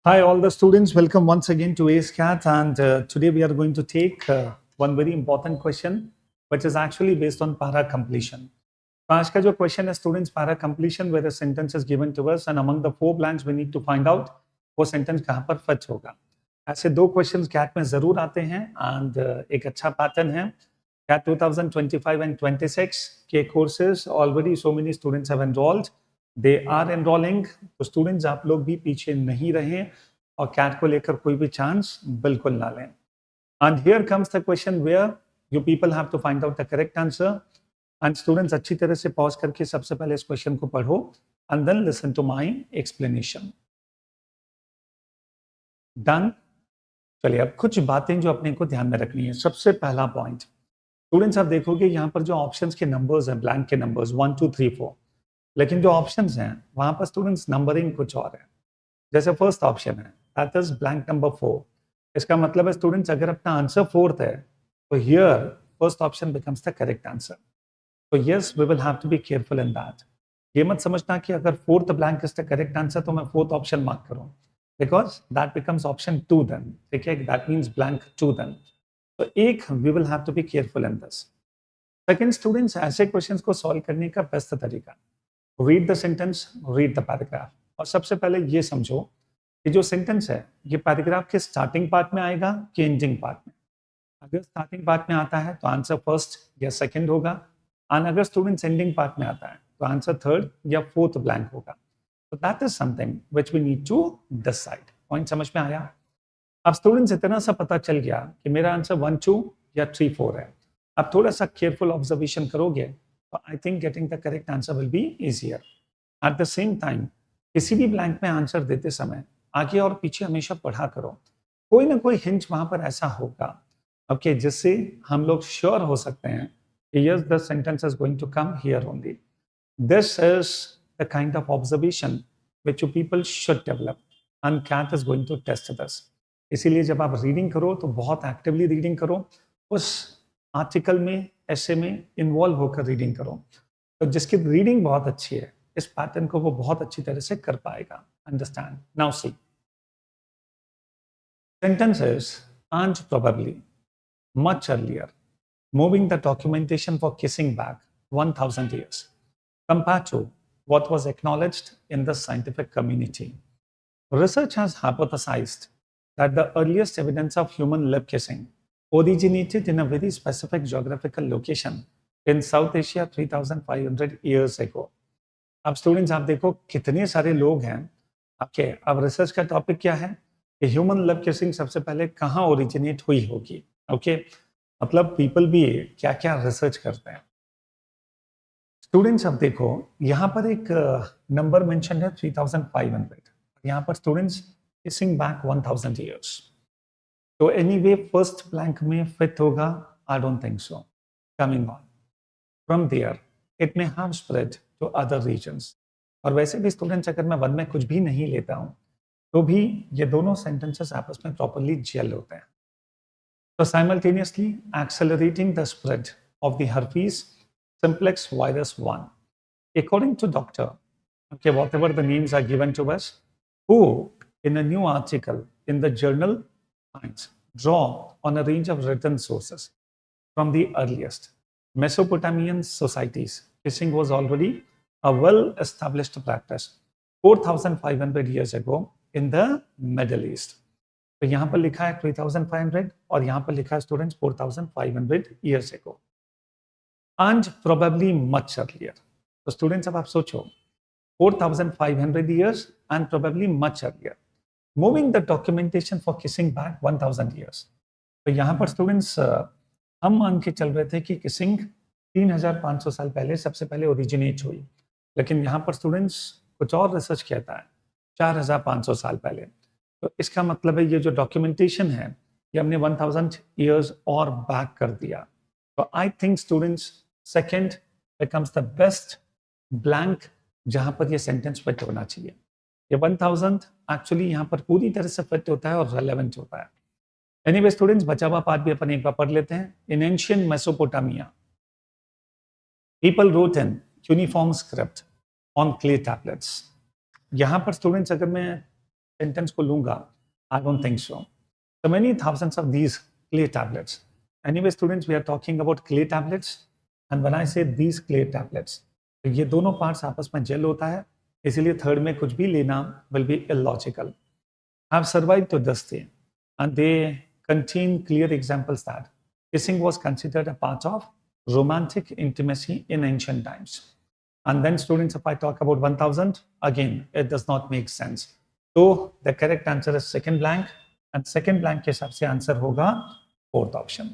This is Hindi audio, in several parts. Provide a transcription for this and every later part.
Hi, all the students. Welcome once again to AceCat. And today we are going to take one very important question, which is actually based on para completion. तो आज का जो क्वेश्चन है students para completion where a sentence is given to us and among the four blanks we need to find out वो सेंटेंस कहाँ पर फिट होगा. ऐसे दो क्वेश्चंस कैट में जरूर आते हैं एंड एक अच्छा पैटर्न है. कैट 2025 and 26 के courses already so many students have enrolled. They are enrolling. तो स्टूडेंट्स आप लोग भी पीछे नहीं रहें और कैट को लेकर कोई भी चांस बिल्कुल ना लें. And here comes the question where you people have to find out the correct answer. And students अच्छी तरह से पॉज करके सबसे पहले इस क्वेश्चन को पढ़ो and then listen to my explanation. Done. चलिए अब कुछ बातें जो अपने को ध्यान में रखनी है. सबसे पहला पॉइंट स्टूडेंट्स आप देखोगे यहाँ पर जो ऑप्शंस के नंबर्स हैं, ब्लैंक के नंबर्स 1 2 3 4, लेकिन जो ऑप्शंस हैं वहां पर स्टूडेंट्स नंबरिंग कुछ और है. जैसे फर्स्ट ऑप्शन है दैट इज ब्लैंक नंबर 4. इसका मतलब है स्टूडेंट्स अगर अपना आंसर फोर्थ है तो here first option becomes the correct answer. तो yes we will have to be careful in that. ये मत समझना कि अगर fourth blank is the correct answer तो मैं फोर्थ ऑप्शन मार्क करूं, because that becomes option 2 then. ठीक है, दैट मीन्स ब्लैंक 2 देन. तो एक we will have to be careful in this. Second students ऐसे क्वेश्चंस को सॉल्व करने का बेस्ट तरीका read the sentence, read the paragraph. और सबसे पहले ये समझो कि जो सेंटेंस है ये पैराग्राफ के स्टार्टिंग पार्ट में आएगा कि एंडिंग पार्ट में. अगर स्टार्टिंग पार्ट में आता है तो आंसर फर्स्ट या सेकंड होगा, और अगर स्टूडेंट्स एंडिंग पार्ट में आता है तो आंसर थर्ड या फोर्थ ब्लैंक होगा. तो that is something which we need to decide. Point समझ में आया? अब स्टूडेंट्स इतना सा पता चल गया कि मेरा आंसर 1 2 या 3 4 है. अब थोड़ा सा केयरफुल ऑब्जर्वेशन करोगे तो I think getting the correct answer will be easier. At the same time किसी भी ब्लैंक में आंसर देते समय आगे और पीछे हमेशा पढ़ा करो. कोई ना कोई हिंट वहां पर ऐसा होगा ओके जिससे हम लोग श्योर हो सकते हैं कि yes the sentence is going to come here only. This is the kind of observation which you people should develop and CAT is going to test this. इसीलिए जब आप रीडिंग करो तो बहुत एक्टिवली रीडिंग करो, उस आर्टिकल में ऐसे में इन्वॉल्व होकर रीडिंग करो. तो जिसकी रीडिंग बहुत अच्छी है इस पैटर्न को वो बहुत अच्छी तरह से कर पाएगा. Understand? Now see sentences and probably much earlier moving the documentation for kissing back 1000 years compared to what was acknowledged in the scientific community. Research has hypothesized that the earliest evidence of human lip kissing originated in a very specific geographical location in South Asia 3500 years ago. अब स्टूडेंट्स आप देखो कितने सारे लोग हैं. ओके, अब रिसर्च का टॉपिक क्या है कि ह्यूमन लव किसिंग सबसे पहले कहाँ ओरिजिनेट हुई होगी. ओके, मतलब पीपल भी क्या क्या रिसर्च करते हैं. स्टूडेंट्स अब देखो यहाँ पर एक नंबर मेंशन है 3500. यहाँ पर स्टूडेंट्स किसिंग बैक 1000 ईयर्स. तो एनीवे फर्स्ट ब्लैंक में फिट होगा? I don't think so. Coming on from there it may have spread to other regions. और वैसे भी स्टूडेंट्स अगर मैं वन में कुछ भी नहीं लेता हूँ तो भी ये दोनों सेंटेंसेस आपस में प्रॉपर्ली जेल होते हैं. तो simultaneously accelerating the spread of the herpes simplex virus 1 according to doctor, okay, whatever the names are given to us, who in a new article in the journal Science draw on a range of written sources from the earliest Mesopotamian societies. Kissing was already a well-established practice 4,500 years ago in the Middle East. तो यहाँ पर लिखा है 3,500 और यहाँ पर लिखा है students 4,500 years ago and probably much earlier. तो स्टूडेंट्स अब आप सोचो 4,500 years and probably much earlier. Moving the documentation for kissing back 1,000 years. तो यहाँ पर स्टूडेंट्स हम मान के चल रहे थे कि किसिंग 3,500 साल पहले सबसे पहले ओरिजिनेट हुई, लेकिन यहाँ पर स्टूडेंट्स कुछ और रिसर्च कहता है 4,500 साल पहले. तो इसका मतलब है ये जो डॉक्यूमेंटेशन है ये हमने 1,000 ईयर्स और बैक कर दिया. तो I think students second becomes the best blank जहाँ पर ये सेंटेंस फिट होना चाहिए. ये 1000 एक्चुअली यहाँ पर पूरी तरह से फिट होता है और रेलेवेंट होता है. एनीवे स्टूडेंट्स बचा हुआ पार्ट भी अपन एक बार पढ़ लेते हैं. In ancient Mesopotamia people wrote in uniform script on clay tablets. यहाँ पर स्टूडेंट्स अगर मैं सेंटेंस को लूंगा? आई don't think so. So many thousands of these clay tablets. Anyway, students, we are talking about clay tablets. And when I say these clay tablets, तो ये दोनों पार्ट्स आपस में जेल होता है, इसीलिए थर्ड में कुछ भी लेना will be illogical. Have survived to this day, and they contain clear examples that kissing was considered a part of romantic intimacy in ancient times. And then, students, if I talk about 1000, again, it does not make sense. So the correct answer is second blank, and second blank के हिसाब से आंसर होगा fourth option.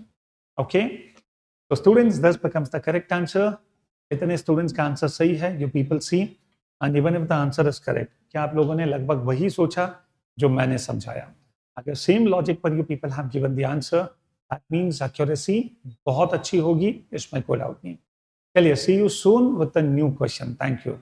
Okay? So students, this becomes the correct answer. इतने students का आंसर सही है, you people see, and even if the answer is correct, क्या आप लोगों ने लगभग वही सोचा जो मैंने समझाया? अगर सेम लॉजिक पर you people have given the answer, that means accuracy बहुत अच्छी होगी, इसमें कोई डाउट नहीं. चलिए, see you soon with a new question. Thank you.